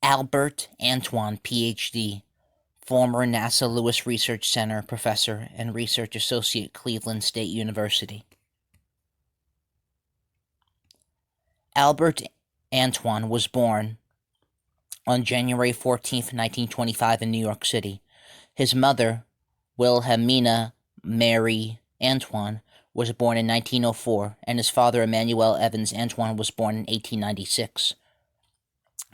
Albert Antoine, PhD, former NASA Lewis Research Center professor and research associate, Cleveland State University. Albert Antoine was born on January 14, 1925 in New York City. His mother, Wilhelmina Mary Antoine, was born in 1904, and his father, Emmanuel Evans Antoine, was born in 1896.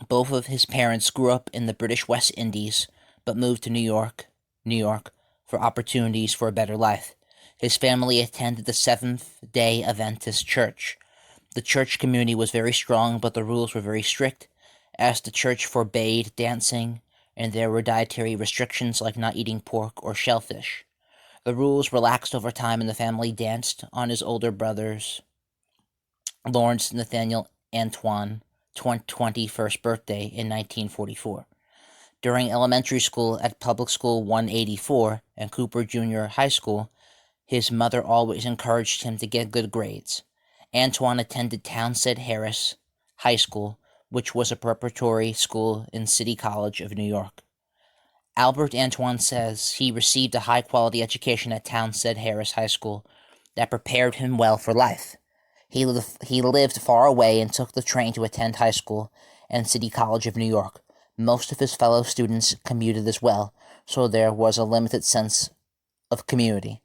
Both of his parents grew up in the British West Indies, but moved to New York, for opportunities for a better life. His family attended the Seventh-day Adventist Church. The church community was very strong, but the rules were very strict, as the church forbade dancing, and there were dietary restrictions like not eating pork or shellfish. The rules relaxed over time, and the family danced on his older brother's, Lawrence Nathaniel Antoine, 21st birthday in 1944. During elementary school at Public School 184 and Cooper Junior High School, his mother always encouraged him to get good grades. Antoine attended Townsend Harris High School, which was a preparatory school in City College of New York. Albert Antoine says he received a high-quality education at Townsend Harris High School that prepared him well for life. He lived far away and took the train to attend high school and City College of New York. Most of his fellow students commuted as well, so there was a limited sense of community.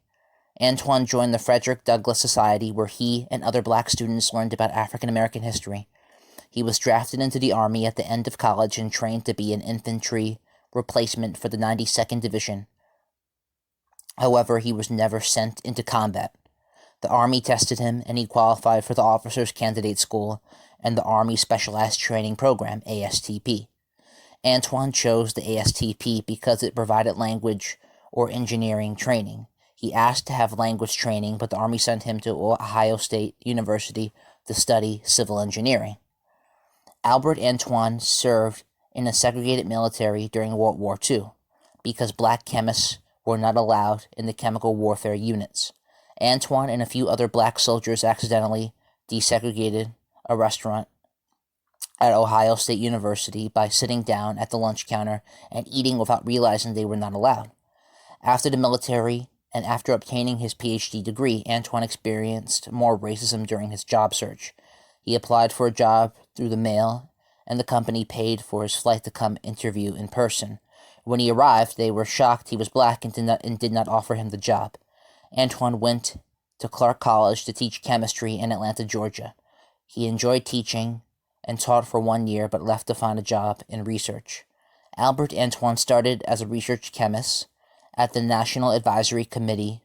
Antoine joined the Frederick Douglass Society, where he and other black students learned about African American history. He was drafted into the Army at the end of college and trained to be an infantry replacement for the 92nd Division. However, he was never sent into combat. The Army tested him, and he qualified for the Officers Candidate School and the Army Specialized Training Program, ASTP. Antoine chose the ASTP because it provided language or engineering training. He asked to have language training, but the Army sent him to Ohio State University to study civil engineering. Albert Antoine served in a segregated military during World War II because black chemists were not allowed in the chemical warfare units. Antoine and a few other black soldiers accidentally desegregated a restaurant at Ohio State University by sitting down at the lunch counter and eating without realizing they were not allowed. After the military and after obtaining his PhD degree, Antoine experienced more racism during his job search. He applied for a job through the mail, and the company paid for his flight to come interview in person. When he arrived, they were shocked he was black and did not offer him the job. Antoine went to Clark College to teach chemistry in Atlanta, Georgia. He enjoyed teaching and taught for 1 year, but left to find a job in research. Albert Antoine started as a research chemist at the National Advisory Committee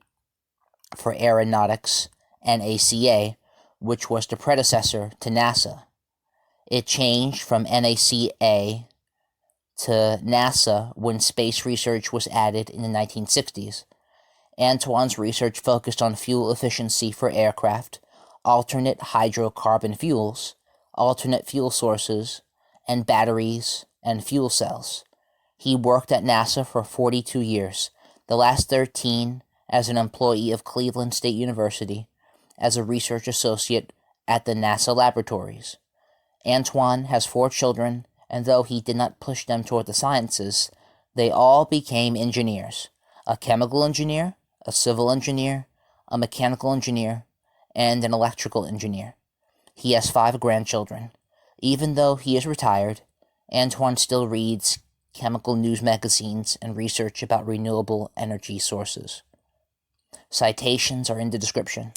for Aeronautics, N.A.S.A, which was the predecessor to NASA. It changed from N.A.S.A to N.A.S.A when space research was added in the 1960s. Antoine's research focused on fuel efficiency for aircraft, alternate hydrocarbon fuels, alternate fuel sources, and batteries and fuel cells. He worked at NASA for 42 years, the last 13 as an employee of Cleveland State University, as a research associate at the NASA laboratories. Antoine has 4 children, and though he did not push them toward the sciences, they all became engineers: a chemical engineer, a civil engineer, a mechanical engineer, and an electrical engineer. He has 5 grandchildren. Even though he is retired, Antoine still reads chemical news magazines and research about renewable energy sources. Citations are in the description.